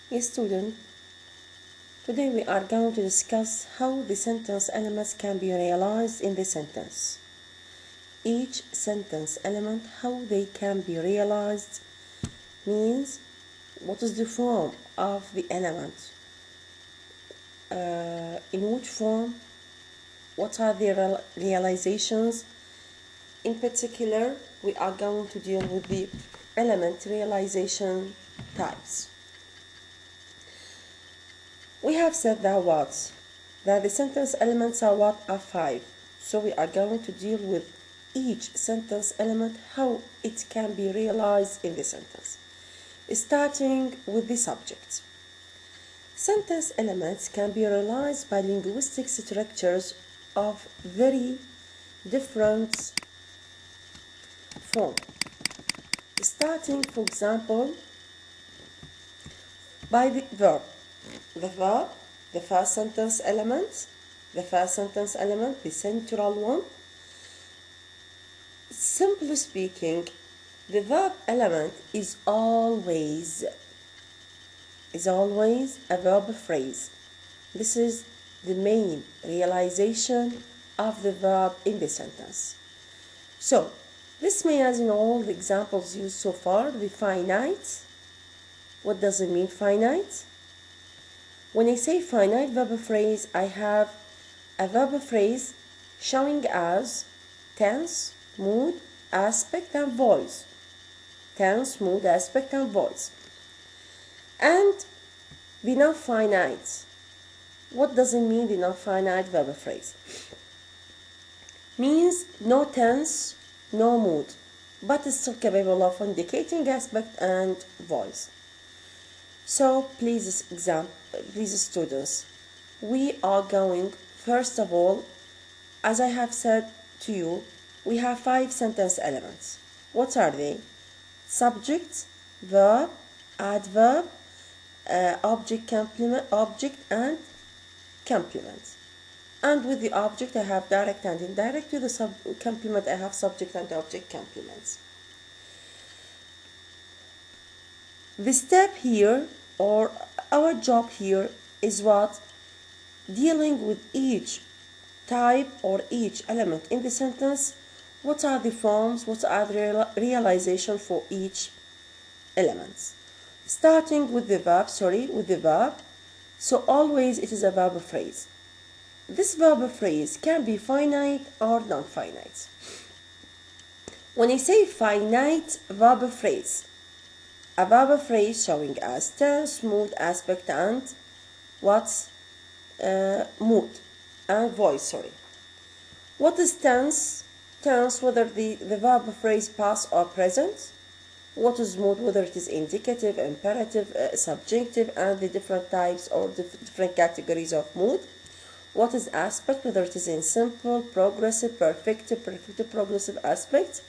Yes, student. Today we are going to discuss how the sentence elements can be realized in the sentence. Each sentence element, how they can be realized, means what is the form of the element, in which form, what are the realizations. In particular, we are going to deal with the element realization types. We have said that the sentence elements are 5. So we are going to deal with each sentence element, how it can be realized in the sentence. Starting with the subject. Sentence elements can be realized by linguistic structures of very different form. Starting, for example, by the verb. The verb, the first sentence element, the central one. Simply speaking, the verb element is always a verb phrase. This is the main realization of the verb in the sentence. So, this means in all the examples used so far, the finite. What does it mean, finite? When I say finite verb phrase, I have a verb phrase showing as tense, mood, aspect, and voice. Tense, mood, aspect, and voice. And the non-finite. What does it mean, the non-finite verb phrase? Means no tense, no mood, but is still capable of indicating aspect and voice. So please students, we are going, first of all, as I have said to you, we have 5 sentence elements. What are they? Subject, verb, adverb, object and complement. And with the object I have direct and indirect. With the complement I have subject and object complements. The step here, or our job here, is what? Dealing with each type or each element in the sentence. What are the forms? What are the realization for each element? Starting with the verb. So always it is a verb phrase. This verb phrase can be finite or non-finite. When I say finite verb phrase, a verb phrase showing as tense, mood, aspect, and mood and voice. What is tense? Tense, whether the verb phrase past or present. What is mood? Whether it is indicative, imperative, subjunctive, and the different types or different categories of mood. What is aspect? Whether it is in simple, progressive, perfective, progressive aspect.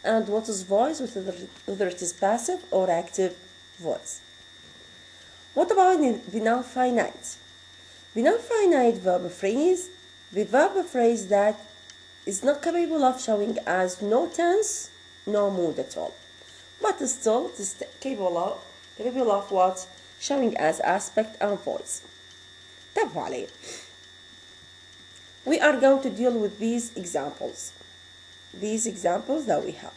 And what is voice? Whether it is passive or active voice. What about the non-finite? The non-finite verb phrase, the verb phrase that is not capable of showing as no tense, no mood at all, but still it is capable of what? Showing as aspect and voice. طبعا we are going to deal with these examples that we have.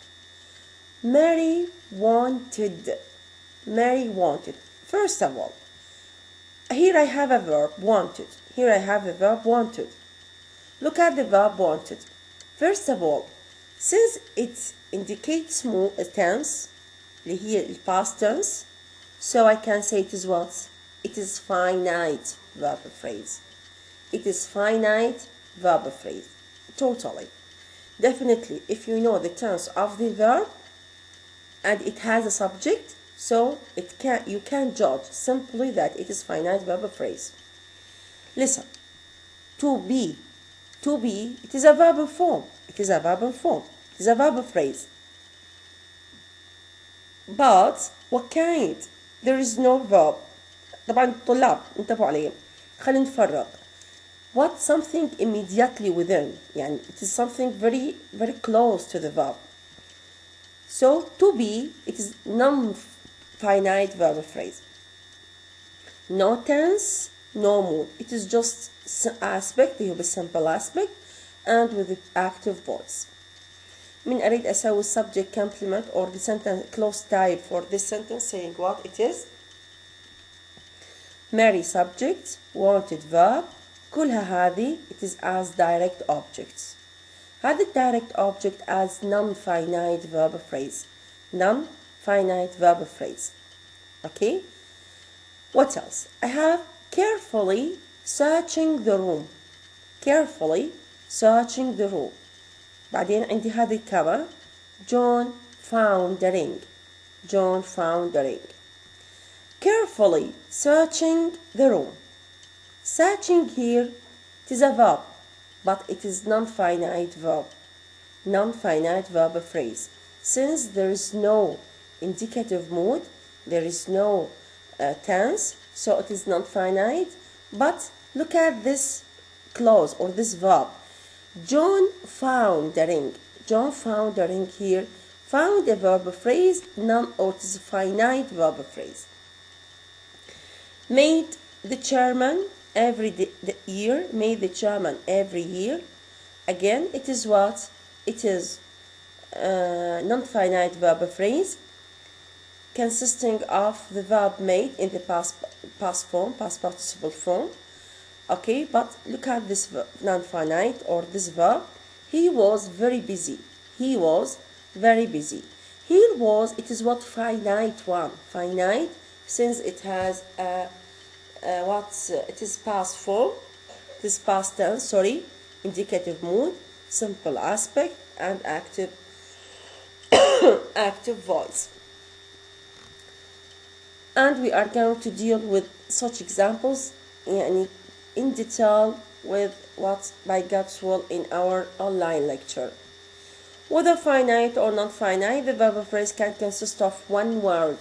Mary wanted. First of all, here I have a verb, wanted. Here I have the verb wanted. Look at the verb wanted. First of all, since it indicates tense, here past tense, so I can say it is what? It is finite verb phrase. It is finite verb phrase. Totally. Definitely, if you know the tense of the verb and it has a subject, so you can judge simply that it is finite verb phrase. Listen, to be, it is a verb form. It is a verb phrase. But what kind? There is no verb. طبعا طلاب انتبهوا علي. خلينا نفرق. What? Something immediately within. يعني it is something very very close to the verb. So to be, it is non-finite verb phrase. no tense, no mood. It is just aspect. You have a simple aspect and with the active voice. من أريد أسوي subject complement or the sentence close type for this sentence saying what it is. Mary subject, wanted verb, كلها هذه it is as direct objects. هذا direct object as non-finite verb phrase. Non-finite verb phrase. Okay? What else? I have carefully searching the room. Carefully searching the room. بعدين عندي هذه الكما. John found the ring. John found the ring. Carefully searching the room. Searching here, it is a verb, but it is non-finite verb. Non-finite verb phrase. Since there is no indicative mood, there is no tense, so it is non-finite. But look at this clause or this verb. John found the ring. John found the ring here. Found a verb phrase, or it is a finite verb phrase. Made the chairman every year. Made the chairman every year. Again, it is what? It is non-finite verb phrase consisting of the verb made in the past form, past participle form. Okay, but look at this non-finite or this verb. He was very busy. He was very busy. Here was, it is what? Finite one. Finite, since it has it is past form, this past tense, sorry, indicative mood, simple aspect, and active active voice. And we are going to deal with such examples in detail with what by God's will in our online lecture. Whether finite or non-finite, the verb phrase can consist of one word,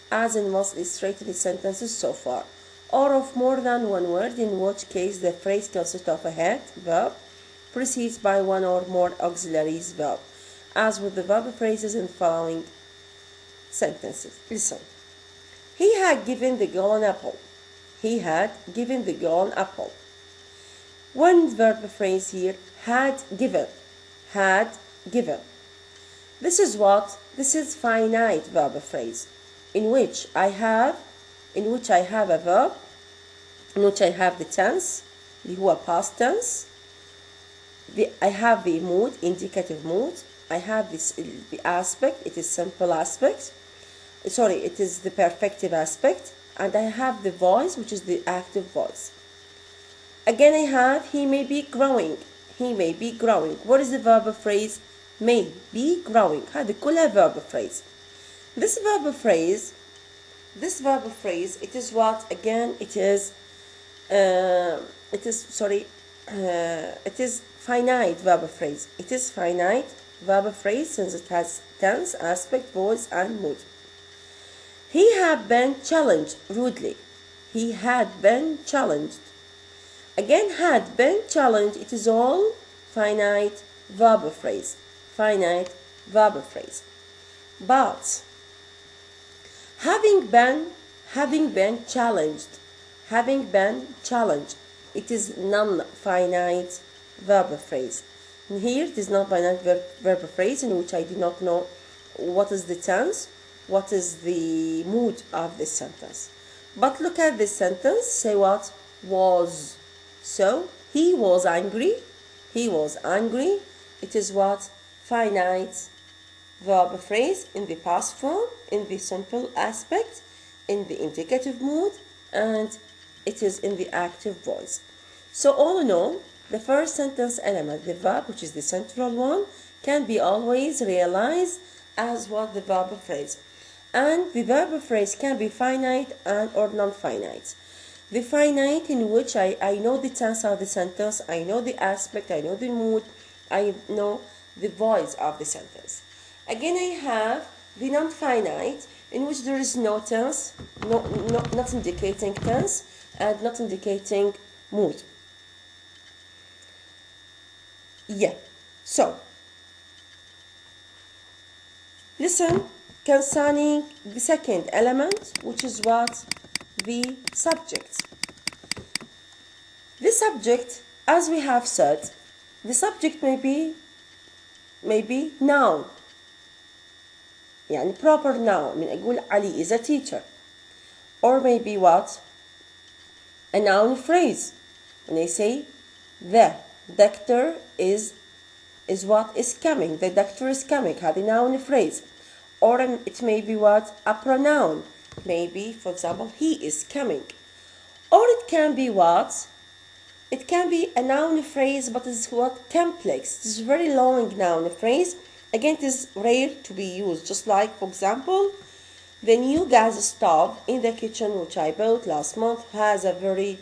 as in most illustrated sentences so far, or of more than one word, in which case the phrase consists of a head verb precedes by one or more auxiliaries verb, as with the verb phrases in the following sentences. Listen. He had given the girl an apple. He had given the girl an apple. One verb phrase here, had given. Had given. This is what? This is finite verb phrase, in which I have a verb, in which I have the tense, the past tense. I have the mood, indicative mood. I have the aspect, it is simple aspect. Sorry, it is the perfective aspect. And I have the voice, which is the active voice. Again, I have he may be growing. He may be growing. What is the verb phrase? May be growing. هذه كلها verb phrase. This verb phrase, it is what? Again, it is finite verb phrase. It is finite verb phrase since it has tense, aspect, voice, and mood. He had been challenged rudely. He had been challenged. Again, had been challenged. It is all finite verb phrase. Finite verb phrase. But having been challenged, it is non-finite verb phrase. And here it is non-finite verb phrase in which I do not know what is the tense, what is the mood of this sentence. But look at this sentence. Say what? Was. So he was angry. He was angry. It is what? Finite verb phrase in the past form, in the simple aspect, in the indicative mood, and it is in the active voice. So all in all, the first sentence element, the verb, which is the central one, can be always realized as what? The verb phrase. And the verb phrase can be finite and or non-finite. The finite in which I know the tense of the sentence, I know the aspect, I know the mood, I know the voice of the sentence. Again, I have the non-finite in which there is no tense, not indicating tense, and not indicating mood. Yeah, so listen concerning the second element, which is what? the subject. The subject, as we have said, the subject may be noun. يعني proper noun. من أقول Ali is a teacher. Or maybe what? A noun phrase. When I say the doctor is what is coming. The doctor is coming. هذه noun phrase. Or it may be what? A pronoun. Maybe, for example, he is coming. Or it can be what? It can be a noun phrase, but it's what? Complex. It's a very long noun phrase. Again, it is rare to be used. Just like, for example, the new gas stove in the kitchen which I bought last month has a very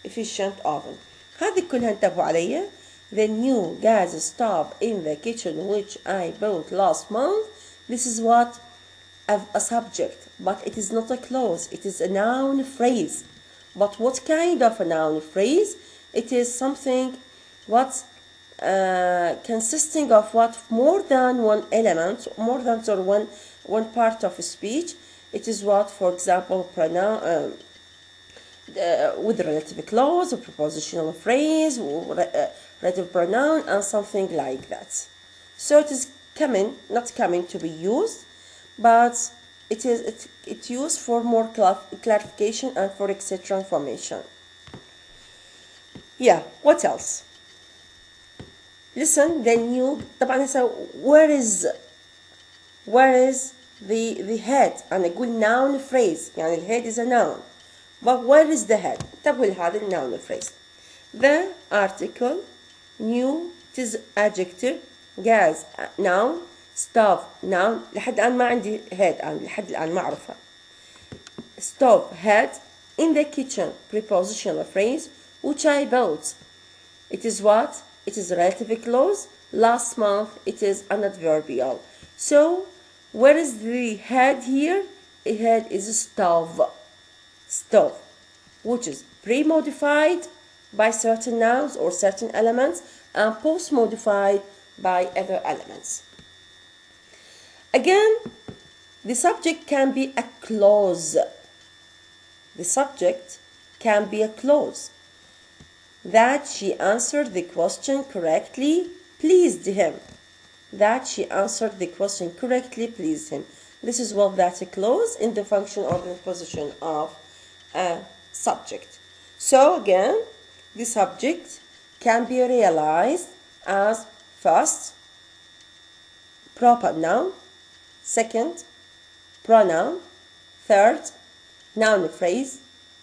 efficient oven. هذه كلها انتبهوا عليا. The new gas stove in the kitchen which I bought last month. This is what? A subject, but it is not a clause. It is a noun phrase. But what kind of a noun phrase? It is something what consisting of what? More than one element, more than one part of a speech. It is what, for example, pronoun with relative clause, a prepositional phrase, relative pronoun, and something like that. So it is not coming to be used, but it's used for more clarification and for etc. information. Yeah, what else? Listen, the new طبعا هسه where is the head؟ أنا أقول noun phrase يعني الhead is a noun, but where is the head؟ انتبهوا لهذا noun phrase. The article new it is adjective, gas noun, stove noun. لحد الآن ما عندي head، أنا لحد الآن ما أعرفها. Stove head. In the kitchen prepositional phrase which I bought. It is what? It is a relative clause. Last month it is an adverbial. So where is the head here? The head is stove, which is pre-modified by certain nouns or certain elements and post-modified by other elements. Again, the subject can be a clause. The subject can be a clause. That she answered the question correctly pleased him. That she answered the question correctly pleased him. This is what that's a clause in the function or the position of a subject. So again, the subject can be realized as first, proper noun, second, pronoun, third, noun phrase,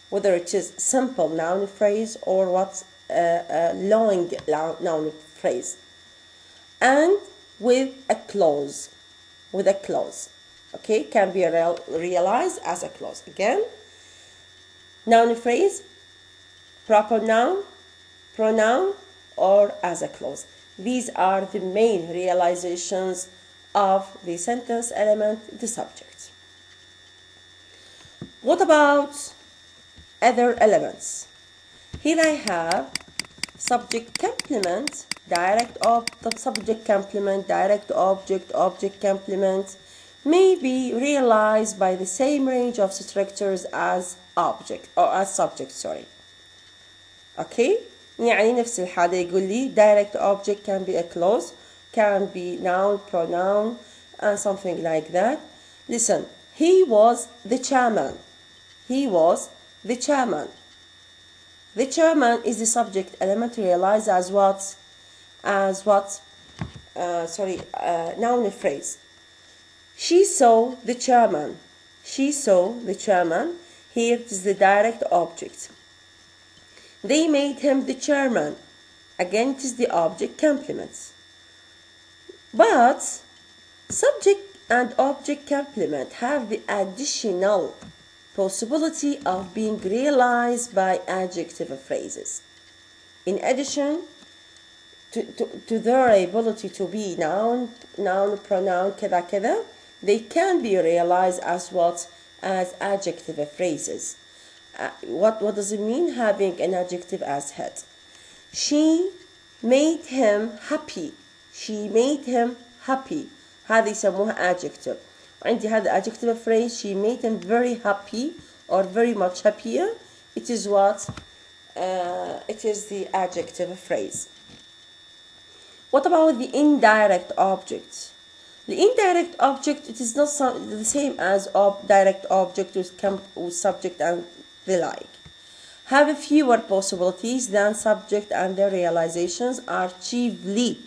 whether it is simple noun phrase or what long noun phrase, and with a clause. Okay, can be realized as a clause. Again, noun phrase, proper noun, pronoun, or as a clause. These are the main realizations of the sentence element, the subject. What about other elements? Here I have subject complement, subject complement, direct object, object complement may be realized by the same range of structures as object or as subject. Okay, يعني نفس الحالة يقول لي direct object can be a clause, can be noun, pronoun, and something like that. Listen, he was the chairman. He was the chairman. The chairman is the subject element realized as what? Noun phrase. She saw the chairman. She saw the chairman. Here it is the direct object. They made him the chairman. Again, it is the object complements. But subject and object complement have the additional possibility of being realized by adjective phrases. In addition to their ability to be noun, pronoun, كذا كذا, they can be realized as what? As adjective phrases. What does it mean having an adjective as head? She made him happy. She made him happy. هذه يسموها adjective. عندي هذا adjective phrase. She made him very happy or very much happier, it is what? It is the adjective phrase. What about the indirect object? The indirect object, it is not the same as direct object with subject and the like. Have fewer possibilities than subject, and their realizations are chiefly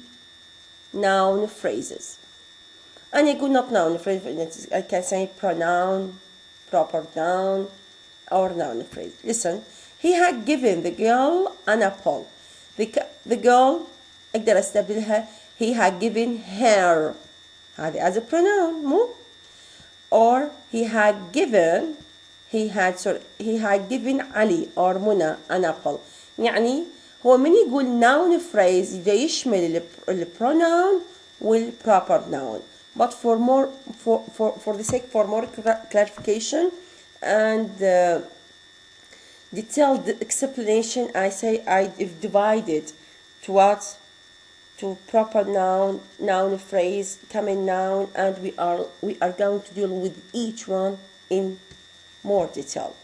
noun phrases. And I could not noun phrase, I can say pronoun, proper noun, or noun phrase. Listen, he had given the girl an apple. The girl أقدر أستبدلها he had given her هذه as a pronoun مو or he had given علي or منى an apple. يعني هو من يقول noun phrase يبدأ يشمل pronoun proper noun. But for the sake for more clarification and detailed explanation, I say I've divided to what? To proper noun phrase, common noun, and we are going to deal with each one in more detail.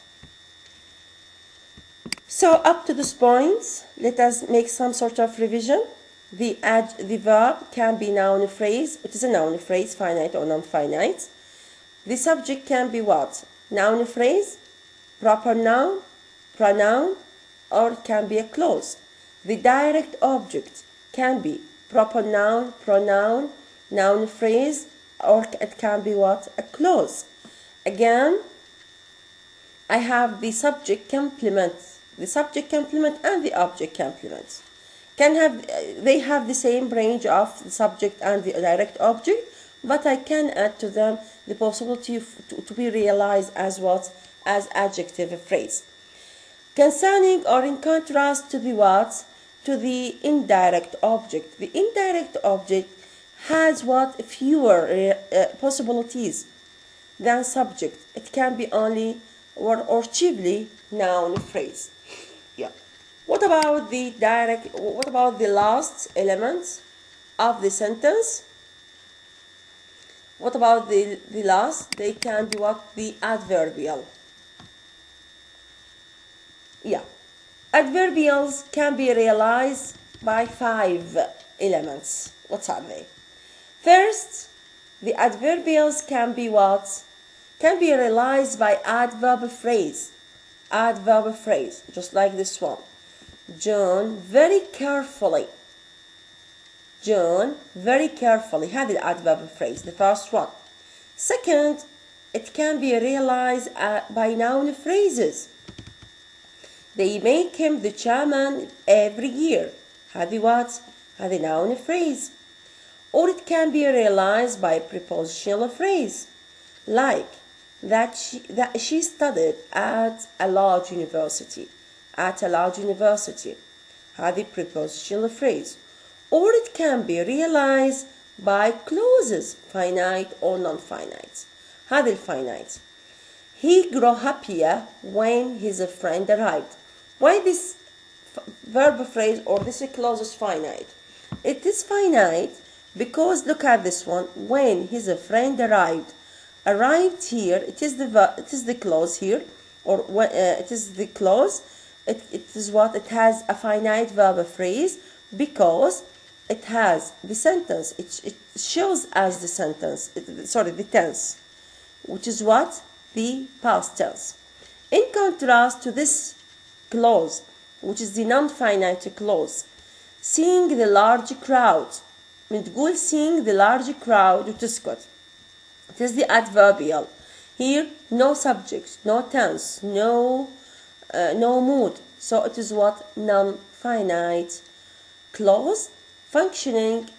So up to this point, let us make some sort of revision. The verb can be noun phrase. It is a noun phrase, finite or non-finite. The subject can be what? Noun phrase, proper noun, pronoun, or it can be a clause. The direct object can be proper noun, pronoun, noun phrase, or it can be what? A clause. Again, I have the subject complement and the object complement. They have the same range of the subject and the direct object, but I can add to them the possibility to be realized as what? As adjective phrase. Concerning or in contrast to the what? To the indirect object. The indirect object has what? Fewer possibilities than subject. It can be only or chiefly noun phrase. Yeah. What about the last element of the sentence? What about the last? They can be what? The adverbial. Yeah. Adverbials can be realized by 5 elements. What are they? First, the adverbials can be what? Can be realized by adverb phrase. Adverb phrase, just like this one. John very carefully. هذه الادverb phrase, the first one. Second, it can be realized by noun phrases. They make him the chairman every year. هذه what? هذه noun phrase. Or it can be realized by prepositional phrase, like that she studied at a large university. هذه prepositional phrase. Or it can be realized by clauses, finite or non-finite. هذه الfinite. He grew happier when his friend arrived. Why this verb phrase or this clause is finite? It is finite because look at this one. When his friend arrived here, it is the clause here, or it is the clause. It is what? It has a finite verb phrase because it has the sentence. It shows as the sentence. The tense, which is what? The past tense. In contrast to this clause, which is the non-finite clause, seeing the large crowd. من تقول seeing the large crowd وتسكت. It is the adverbial. Here, no subject, no tense, no mood. So it is what? Non-finite clause functioning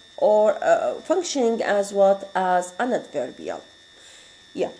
as what? As an adverbial. Yeah.